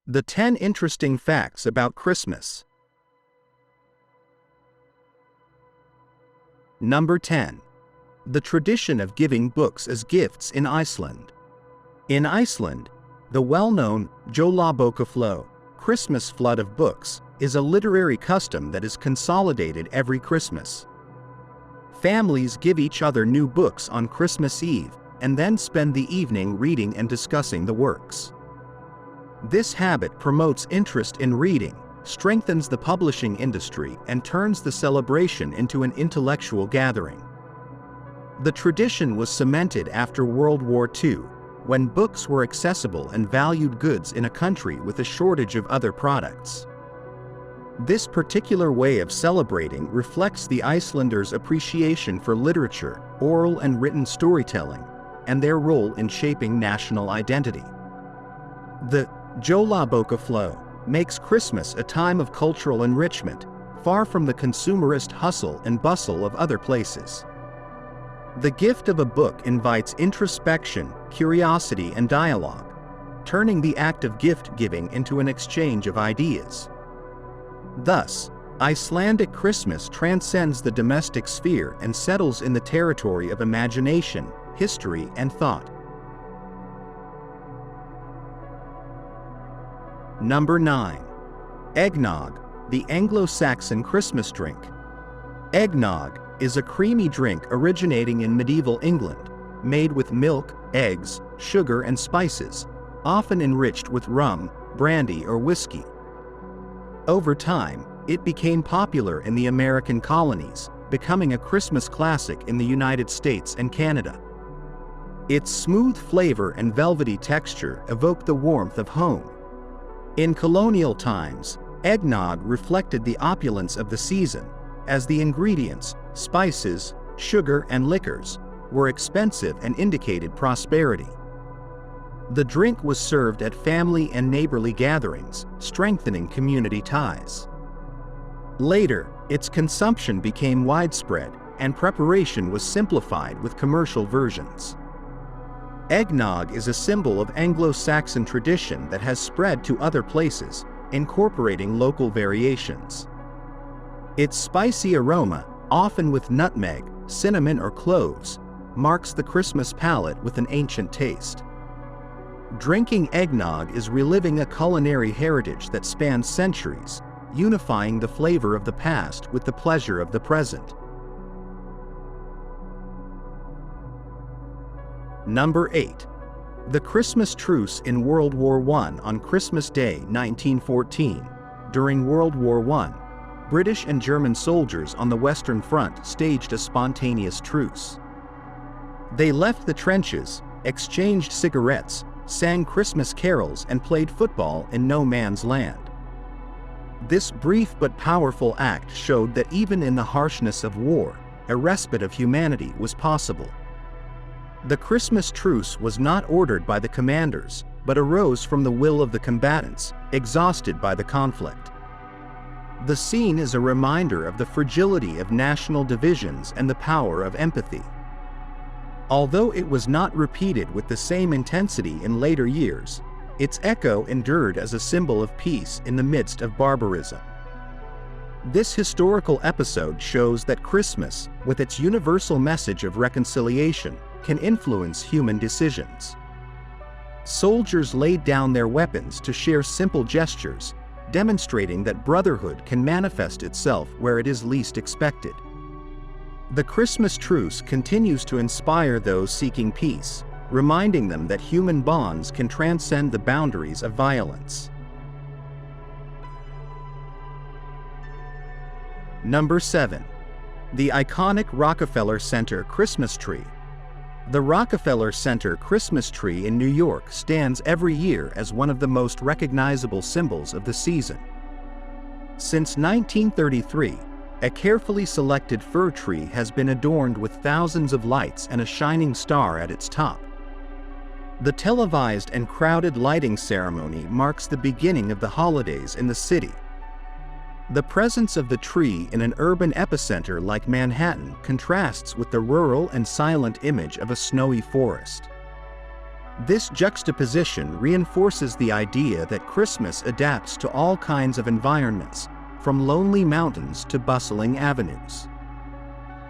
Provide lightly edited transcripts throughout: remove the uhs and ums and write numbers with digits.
The 10 interesting facts about Christmas. Number 10. The tradition of giving books as gifts in Iceland. In Iceland, the well-known Jólabókaflóð, Christmas flood of books, is a literary custom that is consolidated every Christmas. Families give each other new books on Christmas Eve and then spend the evening reading and discussing the works. This habit promotes interest in reading, strengthens the publishing industry, and turns the celebration into an intellectual gathering. The tradition was cemented after World War II, when books were accessible and valued goods in a country with a shortage of other products. This particular way of celebrating reflects the Icelanders' appreciation for literature, oral and written storytelling, and their role in shaping national identity. The Jólabókaflóð makes Christmas a time of cultural enrichment, far from the consumerist hustle and bustle of other places. The gift of a book invites introspection, curiosity, and dialogue, turning the act of gift-giving into an exchange of ideas. Thus, Icelandic Christmas transcends the domestic sphere and settles in the territory of imagination, history, and thought. Number 9. Eggnog, the Anglo-Saxon Christmas drink. Eggnog is a creamy drink originating in medieval England, made with milk, eggs, sugar, and spices, often enriched with rum, brandy, or whiskey. Over time, it became popular in the American colonies, becoming a Christmas classic in the United States and Canada. Its smooth flavor and velvety texture evoke the warmth of home. In colonial times, eggnog reflected the opulence of the season, as the ingredients, spices, sugar, and liquors, were expensive and indicated prosperity. The drink was served at family and neighborly gatherings, strengthening community ties. Later, its consumption became widespread, and preparation was simplified with commercial versions. Eggnog is a symbol of Anglo-Saxon tradition that has spread to other places, incorporating local variations. Its spicy aroma, often with nutmeg, cinnamon, or cloves, marks the Christmas palate with an ancient taste. Drinking eggnog is reliving a culinary heritage that spans centuries, unifying the flavor of the past with the pleasure of the present. Number 8. The Christmas truce in World War I. On Christmas Day 1914, during World War I, British and German soldiers on the Western Front staged a spontaneous truce. They left the trenches, exchanged cigarettes, sang Christmas carols, and played football in no man's land. This brief but powerful act showed that even in the harshness of war, a respite of humanity was possible. The Christmas truce was not ordered by the commanders, but arose from the will of the combatants, exhausted by the conflict. The scene is a reminder of the fragility of national divisions and the power of empathy. Although it was not repeated with the same intensity in later years, its echo endured as a symbol of peace in the midst of barbarism. This historical episode shows that Christmas, with its universal message of reconciliation, can influence human decisions. Soldiers laid down their weapons to share simple gestures, demonstrating that brotherhood can manifest itself where it is least expected. The Christmas truce continues to inspire those seeking peace, reminding them that human bonds can transcend the boundaries of violence. Number 7. The iconic Rockefeller Center Christmas tree. The Rockefeller Center Christmas tree in New York stands every year as one of the most recognizable symbols of the season. Since 1933, a carefully selected fir tree has been adorned with thousands of lights and a shining star at its top. The televised and crowded lighting ceremony marks the beginning of the holidays in the city. The presence of the tree in an urban epicenter like Manhattan contrasts with the rural and silent image of a snowy forest. This juxtaposition reinforces the idea that Christmas adapts to all kinds of environments, from lonely mountains to bustling avenues.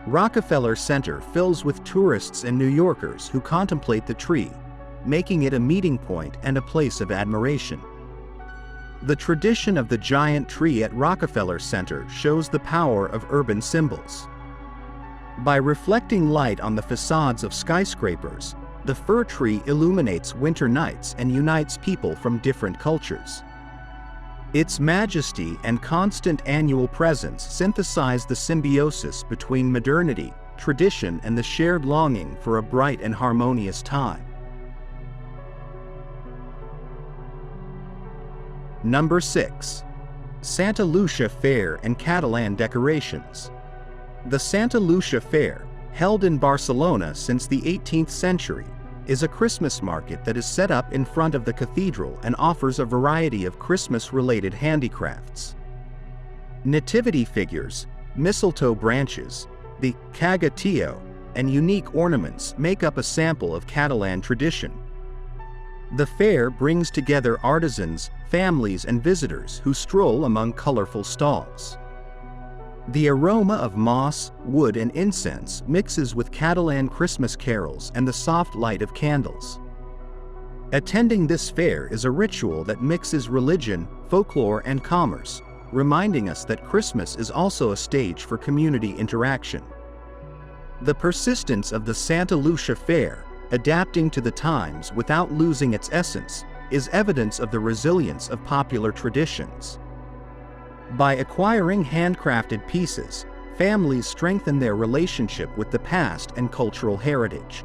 Rockefeller Center fills with tourists and New Yorkers who contemplate the tree, making it a meeting point and a place of admiration. The tradition of the giant tree at Rockefeller Center shows the power of urban symbols. By reflecting light on the facades of skyscrapers, the fir tree illuminates winter nights and unites people from different cultures. Its majesty and constant annual presence synthesize the symbiosis between modernity, tradition, and the shared longing for a bright and harmonious time. Number 6. Santa Lucia Fair and Catalan decorations. The Santa Lucia Fair, held in Barcelona since the 18th century, is a Christmas market that is set up in front of the cathedral and offers a variety of Christmas-related handicrafts. Nativity figures, mistletoe branches, the cagatio, and unique ornaments make up a sample of Catalan tradition. The fair brings together artisans, families, and visitors who stroll among colorful stalls. The aroma of moss, wood, and incense mixes with Catalan Christmas carols and the soft light of candles. Attending this fair is a ritual that mixes religion, folklore, and commerce, reminding us that Christmas is also a stage for community interaction. The persistence of the Santa Lucia Fair, adapting to the times without losing its essence, is evidence of the resilience of popular traditions. By acquiring handcrafted pieces, families strengthen their relationship with the past and cultural heritage.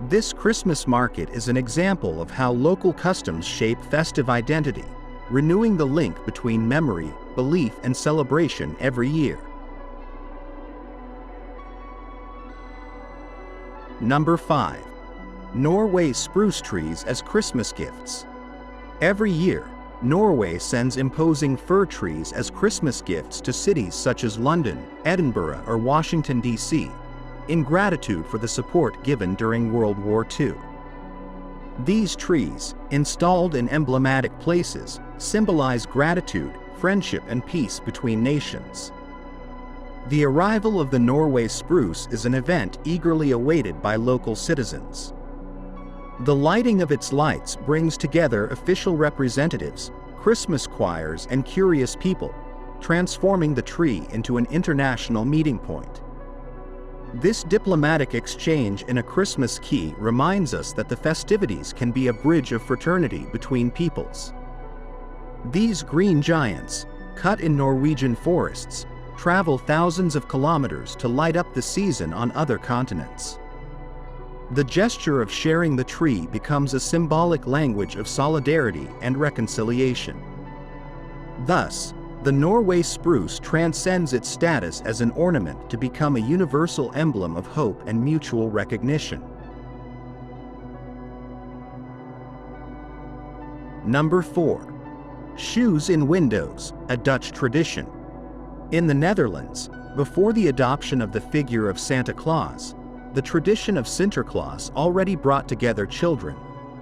This Christmas market is an example of how local customs shape festive identity, renewing the link between memory, belief, and celebration every year. Number 5. Norway spruce trees as Christmas gifts. Every year, Norway sends imposing fir trees as Christmas gifts to cities such as London, Edinburgh, or Washington, D.C., in gratitude for the support given during World War II. These trees, installed in emblematic places, symbolize gratitude, friendship, and peace between nations. The arrival of the Norway spruce is an event eagerly awaited by local citizens. The lighting of its lights brings together official representatives, Christmas choirs, and curious people, transforming the tree into an international meeting point. This diplomatic exchange in a Christmas key reminds us that the festivities can be a bridge of fraternity between peoples. These green giants, cut in Norwegian forests, travel thousands of kilometers to light up the season on other continents. The gesture of sharing the tree becomes a symbolic language of solidarity and reconciliation. Thus, the Norway spruce transcends its status as an ornament to become a universal emblem of hope and mutual recognition. Number 4. Shoes in windows, a Dutch tradition. In the Netherlands, before the adoption of the figure of Santa Claus, the tradition of Sinterklaas already brought together children,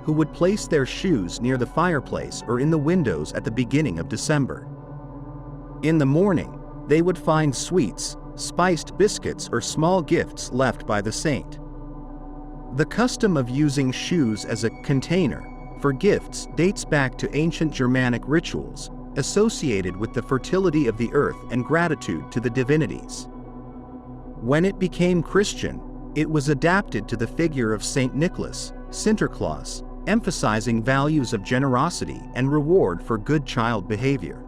who would place their shoes near the fireplace or in the windows at the beginning of December. In the morning, they would find sweets, spiced biscuits, or small gifts left by the saint. The custom of using shoes as a container for gifts dates back to ancient Germanic rituals, associated with the fertility of the earth and gratitude to the divinities. When it became Christian, it was adapted to the figure of Saint Nicholas, Sinterklaas, emphasizing values of generosity and reward for good child behavior.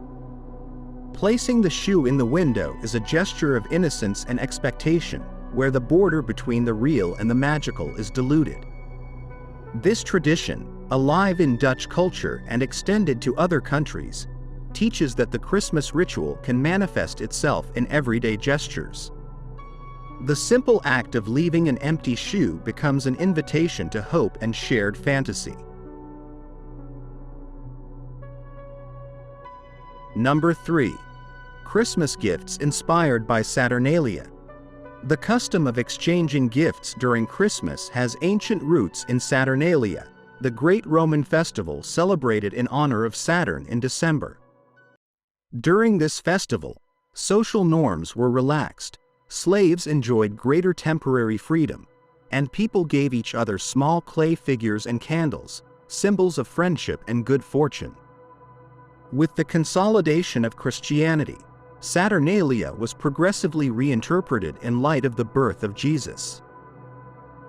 Placing the shoe in the window is a gesture of innocence and expectation, where the border between the real and the magical is diluted. This tradition, alive in Dutch culture and extended to other countries, teaches that the Christmas ritual can manifest itself in everyday gestures. The simple act of leaving an empty shoe becomes an invitation to hope and shared fantasy. Number 3. Christmas gifts inspired by Saturnalia. The custom of exchanging gifts during Christmas has ancient roots in Saturnalia, the great Roman festival celebrated in honor of Saturn in December. During this festival, social norms were relaxed, slaves enjoyed greater temporary freedom, and people gave each other small clay figures and candles, symbols of friendship and good fortune. With the consolidation of Christianity, Saturnalia was progressively reinterpreted in light of the birth of Jesus.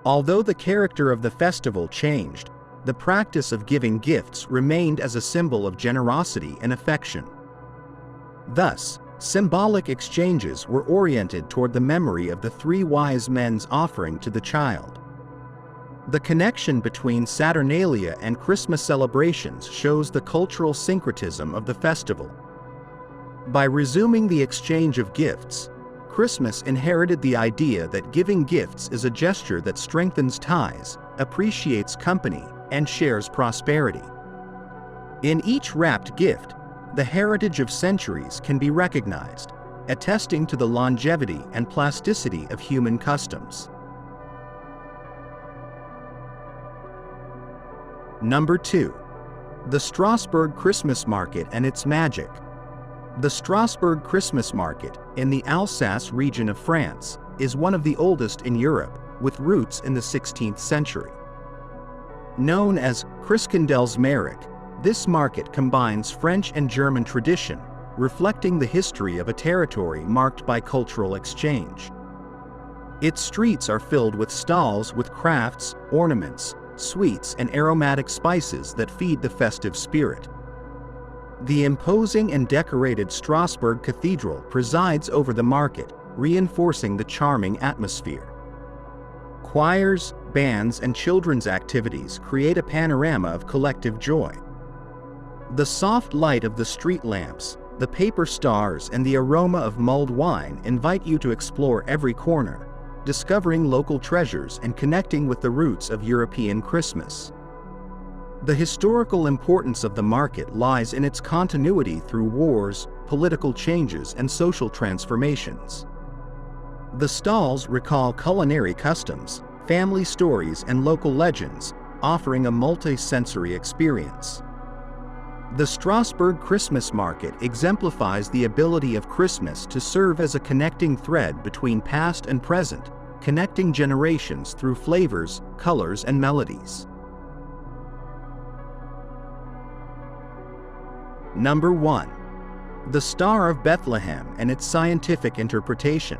Although the character of the festival changed, the practice of giving gifts remained as a symbol of generosity and affection. Thus, symbolic exchanges were oriented toward the memory of the three wise men's offering to the child. The connection between Saturnalia and Christmas celebrations shows the cultural syncretism of the festival. By resuming the exchange of gifts, Christmas inherited the idea that giving gifts is a gesture that strengthens ties, appreciates company, and shares prosperity. In each wrapped gift, the heritage of centuries can be recognized, attesting to the longevity and plasticity of human customs. Number 2. The Strasbourg Christmas Market and its magic. The Strasbourg Christmas Market, in the Alsace region of France, is one of the oldest in Europe, with roots in the 16th century. Known as Christkindlesmarkt, this market combines French and German tradition, reflecting the history of a territory marked by cultural exchange. Its streets are filled with stalls with crafts, ornaments, sweets, and aromatic spices that feed the festive spirit. The imposing and decorated Strasbourg Cathedral presides over the market, reinforcing the charming atmosphere. Choirs, bands, and children's activities create a panorama of collective joy. The soft light of the street lamps, the paper stars, and the aroma of mulled wine invite you to explore every corner, discovering local treasures and connecting with the roots of European Christmas. The historical importance of the market lies in its continuity through wars, political changes, and social transformations. The stalls recall culinary customs, family stories, and local legends, offering a multi-sensory experience. The Strasbourg Christmas Market exemplifies the ability of Christmas to serve as a connecting thread between past and present, connecting generations through flavors, colors, and melodies. Number 1. The Star of Bethlehem and its scientific interpretation.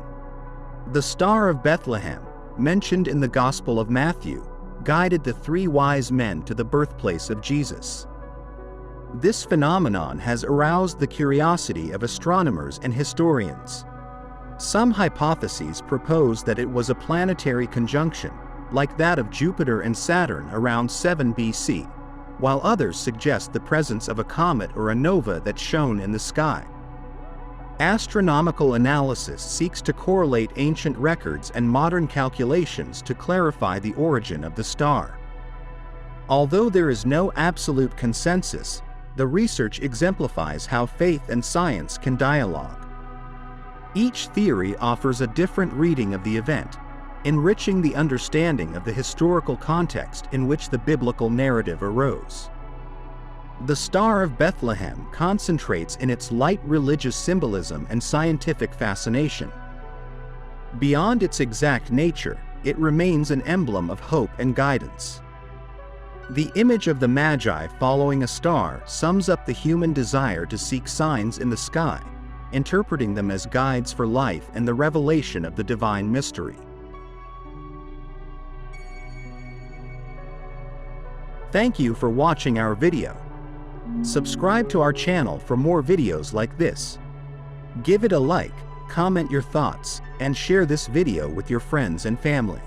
The Star of Bethlehem, mentioned in the Gospel of Matthew, guided the three wise men to the birthplace of Jesus. This phenomenon has aroused the curiosity of astronomers and historians. Some hypotheses propose that it was a planetary conjunction, like that of Jupiter and Saturn around 7 BC, while others suggest the presence of a comet or a nova that shone in the sky. Astronomical analysis seeks to correlate ancient records and modern calculations to clarify the origin of the star. Although there is no absolute consensus, the research exemplifies how faith and science can dialogue. Each theory offers a different reading of the event, enriching the understanding of the historical context in which the biblical narrative arose. The Star of Bethlehem concentrates in its light religious symbolism and scientific fascination. Beyond its exact nature, it remains an emblem of hope and guidance. The image of the Magi following a star sums up the human desire to seek signs in the sky, interpreting them as guides for life and the revelation of the divine mystery. Thank you for watching our video. Subscribe to our channel for more videos like this. Give it a like, comment your thoughts, and share this video with your friends and family.